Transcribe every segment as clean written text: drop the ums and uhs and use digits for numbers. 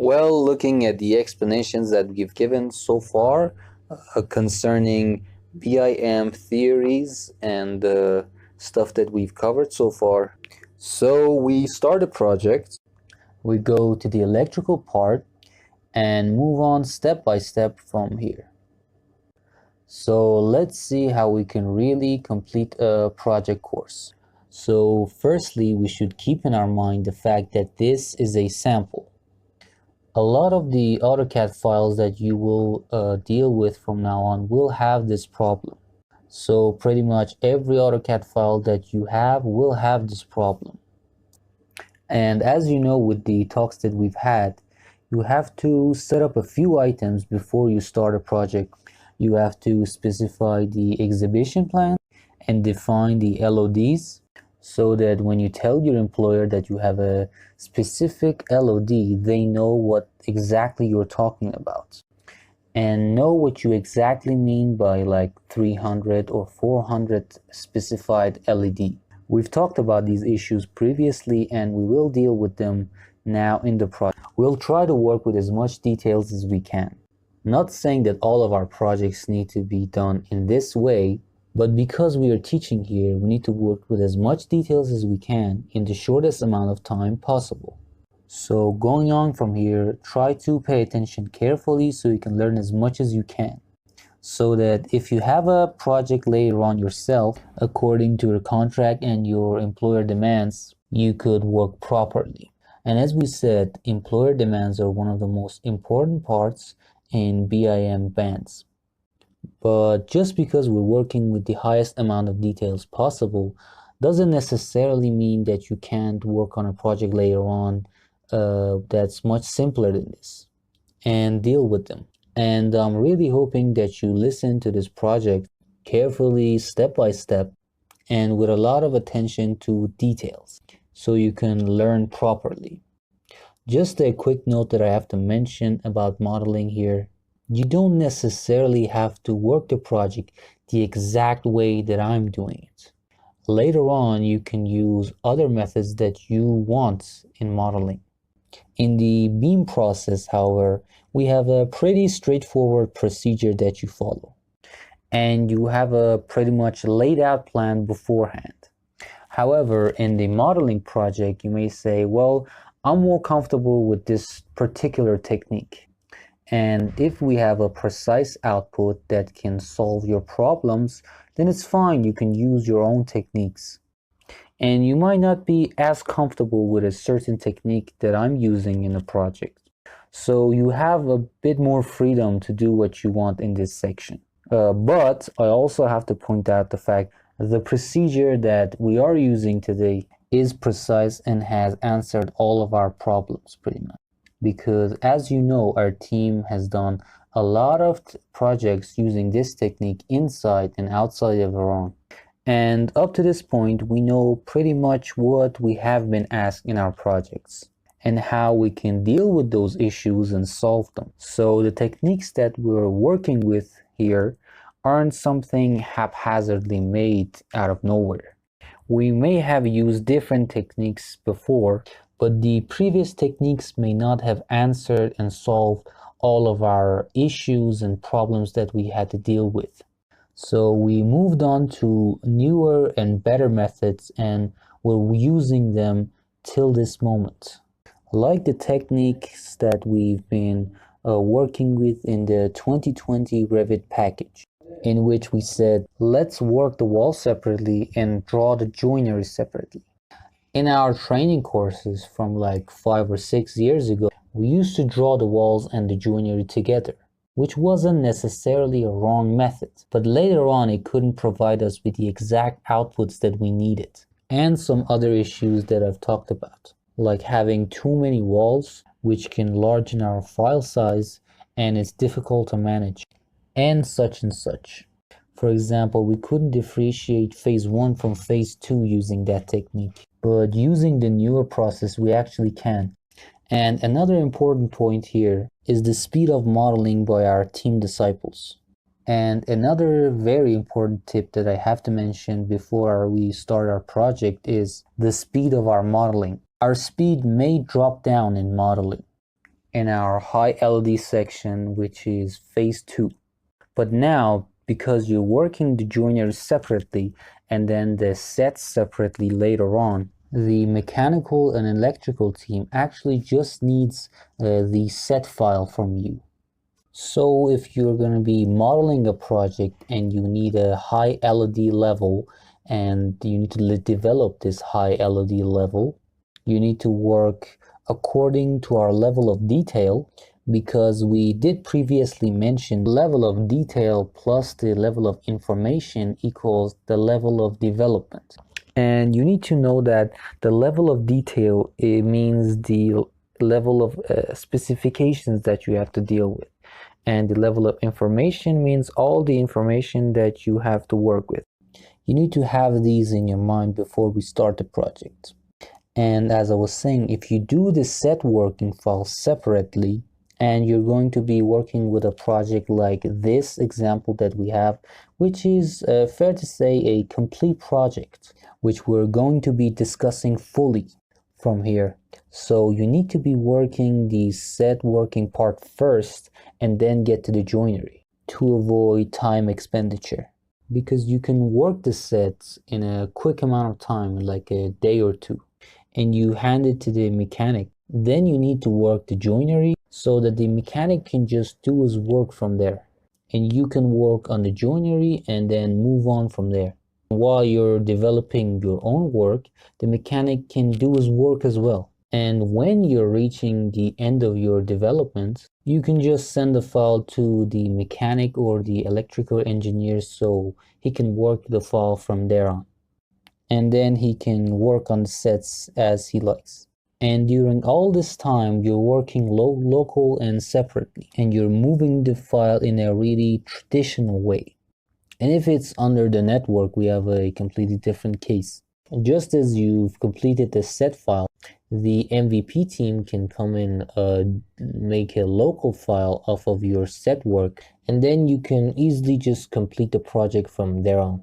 Well, looking at the explanations that we've given so far concerning BIM theories and stuff that we've covered so far. So we start a project, we go to the electrical part and move on step by step from here. So let's see how we can really complete a project course. So firstly, we should keep in our mind the fact that this is a sample. A lot of the AutoCAD files that you will deal with from now on will have this problem. So pretty much every AutoCAD file that you have will have this problem. And as you know, with the talks that we've had, you have to set up a few items before you start a project. You have to specify the exhibition plan and define the LODs, so that when you tell your employer that you have a specific LOD, they know what exactly you're talking about and know what you exactly mean by like 300 or 400 specified LED. We've talked about these issues previously and we will deal with them now in the project. We'll try to work with as much details as we can. Not saying that all of our projects need to be done in this way, but because we are teaching here, we need to work with as much details as we can in the shortest amount of time possible. So going on from here, try to pay attention carefully so you can learn as much as you can. So that if you have a project later on yourself, according to your contract and your employer demands, you could work properly. And as we said, employer demands are one of the most important parts in BIM bands. But just because we're working with the highest amount of details possible doesn't necessarily mean that you can't work on a project later on that's much simpler than this and deal with them. And I'm really hoping that you listen to this project carefully, step by step, and with a lot of attention to details so you can learn properly. Just a quick note that I have to mention about modeling here. You don't necessarily have to work the project the exact way that I'm doing it. Later on, you can use other methods that you want in modeling. In the BIM process, however, we have a pretty straightforward procedure that you follow. And you have a pretty much laid out plan beforehand. However, in the modeling project, you may say, well, I'm more comfortable with this particular technique. And if we have a precise output that can solve your problems, then it's fine. You can use your own techniques. And you might not be as comfortable with a certain technique that I'm using in the project. So you have a bit more freedom to do what you want in this section. But I also have to point out the fact that the procedure that we are using today is precise and has answered all of our problems pretty much. Because as you know, our team has done a lot of projects using this technique inside and outside of Iran. And up to this point, we know pretty much what we have been asked in our projects and how we can deal with those issues and solve them. So the techniques that we're working with here aren't something haphazardly made out of nowhere. We may have used different techniques before, but the previous techniques may not have answered and solved all of our issues and problems that we had to deal with. So we moved on to newer and better methods and we're using them till this moment. Like the techniques that we've been working with in the 2020 Revit package, in which we said, let's work the wall separately and draw the joinery separately. In our training courses from like 5 or 6 years ago, we used to draw the walls and the joinery together, which wasn't necessarily a wrong method, but later on it couldn't provide us with the exact outputs that we needed. And some other issues that I've talked about, like having too many walls, which can largen our file size and it's difficult to manage, and such. For example, we couldn't differentiate phase 1 from phase 2 using that technique, but using the newer process we actually can. And another important point here is the speed of modeling by our team disciples. And another very important tip that I have to mention before we start our project is the speed of our modeling. Our speed may drop down in modeling. in our high LED section, which is phase 2. But now, because you're working the joiners separately and then the sets separately later on, the mechanical and electrical team actually just needs the set file from you. So if you're going to be modeling a project and you need a high LED level and you need to develop this high LED level, you need to work according to our level of detail, because we did previously mention the level of detail plus the level of information equals the level of development. And you need to know that the level of detail, it means the level of specifications that you have to deal with. And the level of information means all the information that you have to work with. You need to have these in your mind before we start the project. And as I was saying, if you do the set working file separately, and you're going to be working with a project like this example that we have, which is fair to say a complete project, which we're going to be discussing fully from here. So you need to be working the set working part first and then get to the joinery to avoid time expenditure, because you can work the sets in a quick amount of time, like a day or two, and you hand it to the mechanic. Then you need to work the joinery so that the mechanic can just do his work from there, and you can work on the joinery and then move on from there. While you're developing your own work, the mechanic can do his work as well. And when you're reaching the end of your development, you can just send the file to the mechanic or the electrical engineer so he can work the file from there on. And then he can work on the sets as he likes. And during all this time, you're working local and separately, and you're moving the file in a really traditional way. And if it's under the network, we have a completely different case. Just as you've completed the set file, the MVP team can come in, make a local file off of your set work, and then you can easily just complete the project from there on.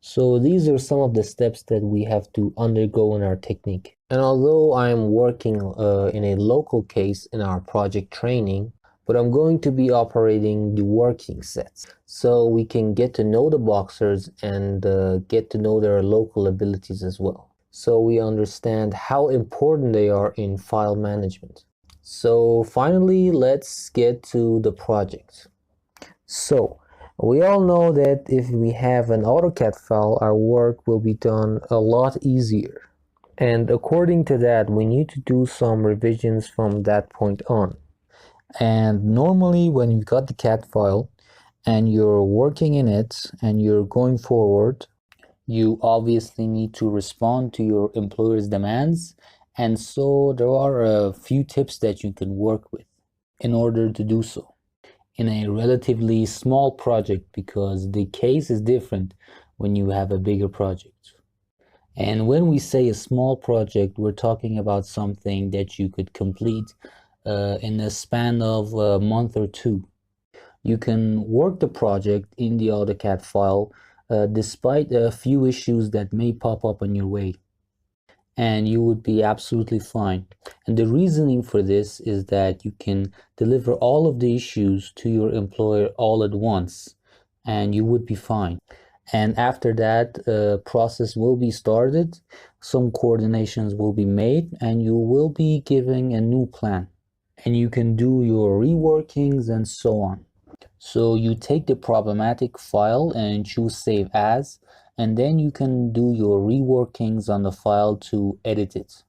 So these are some of the steps that we have to undergo in our technique. And although I'm working in a local case in our project training, but I'm going to be operating the working sets, so we can get to know the boxers and get to know their local abilities as well, so we understand how important they are in file management. So finally, let's get to the project. So we all know that if we have an AutoCAD file, our work will be done a lot easier. And according to that, we need to do some revisions from that point on. And normally when you've got the CAD file and you're working in it and you're going forward, you obviously need to respond to your employer's demands. And so there are a few tips that you can work with in order to do so in a relatively small project, because the case is different when you have a bigger project. And when we say a small project, we're talking about something that you could complete in a span of a month or two. You can work the project in the AutoCAD file despite a few issues that may pop up on your way, and you would be absolutely fine. And the reasoning for this is that you can deliver all of the issues to your employer all at once, and you would be fine. And after that, process will be started, some coordinations will be made, and you will be given a new plan. And you can do your reworkings and so on. So you take the problematic file and choose Save As, and then you can do your reworkings on the file to edit it.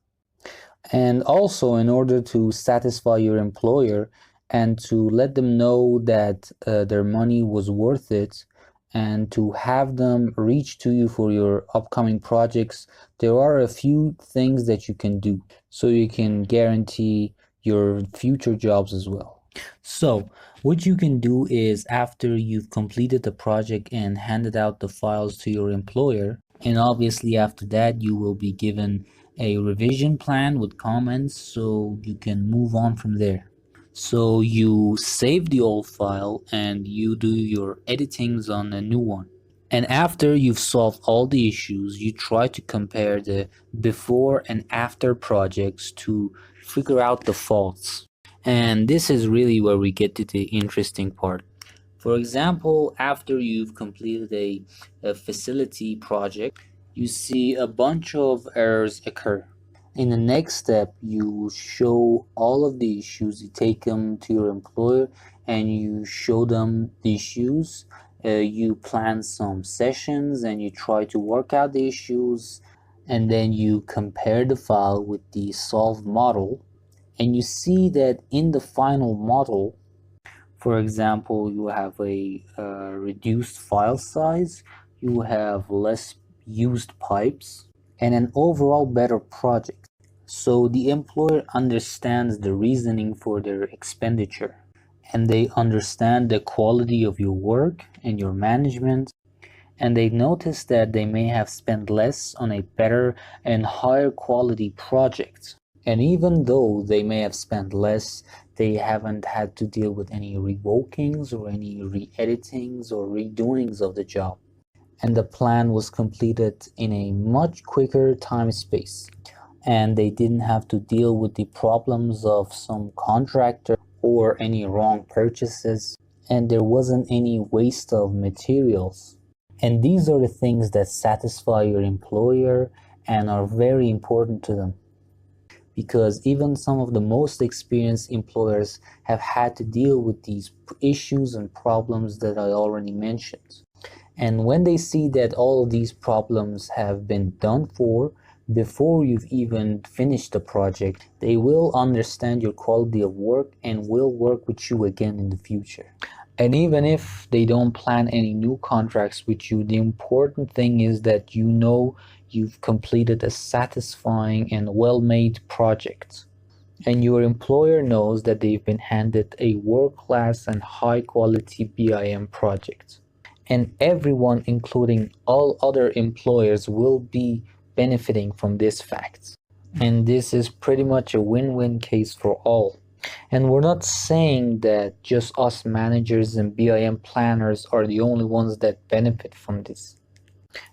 And also, in order to satisfy your employer and to let them know that their money was worth it, and to have them reach to you for your upcoming projects, there are a few things that you can do so you can guarantee your future jobs as well. So what you can do is, after you've completed the project and handed out the files to your employer, and obviously after that you will be given a revision plan with comments so you can move on from there. So you save the old file and you do your editings on a new one. And after you've solved all the issues, you try to compare the before and after projects to figure out the faults. And this is really where we get to the interesting part. For example, after you've completed a facility project, you see a bunch of errors occur. In the next step, you show all of the issues, you take them to your employer and you show them the issues. You plan some sessions and you try to work out the issues, and then you compare the file with the solved model, and you see that in the final model, for example, you have a reduced file size, you have less used pipes, and an overall better project. So the employer understands the reasoning for their expenditure, and they understand the quality of your work and your management, and they notice that they may have spent less on a better and higher quality project. And even though they may have spent less, they haven't had to deal with any revokings or any re-editings or redoings of the job. And the plan was completed in a much quicker time space. And they didn't have to deal with the problems of some contractor or any wrong purchases. And there wasn't any waste of materials. And these are the things that satisfy your employer and are very important to them, because even some of the most experienced employers have had to deal with these issues and problems that I already mentioned. And when they see that all of these problems have been done for before you've even finished the project, they will understand your quality of work and will work with you again in the future. And even if they don't plan any new contracts with you, the important thing is that you know you've completed a satisfying and well-made project. And your employer knows that they've been handed a world-class and high-quality BIM project. And everyone, including all other employers, will be benefiting from this fact. And this is pretty much a win-win case for all. And we're not saying that just us managers and BIM planners are the only ones that benefit from this.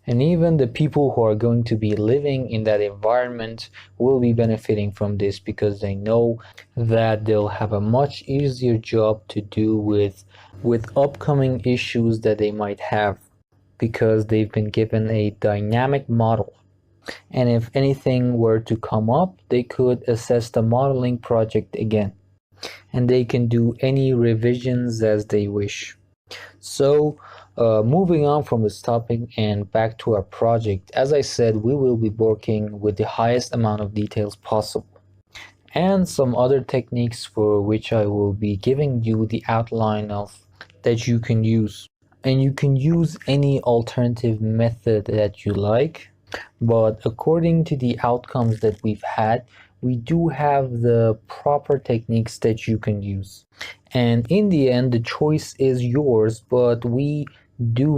And even the people who are going to be living in that environment will be benefiting from this, because they know that they'll have a much easier job to do with upcoming issues that they might have, because they've been given a dynamic model. And if anything were to come up, they could assess the modeling project again, and they can do any revisions as they wish. So, moving on from this topic and back to our project, as I said, we will be working with the highest amount of details possible, and some other techniques for which I will be giving you the outline of that you can use. And you can use any alternative method that you like, but according to the outcomes that we've had, we do have the proper techniques that you can use. And in the end, the choice is yours, but we do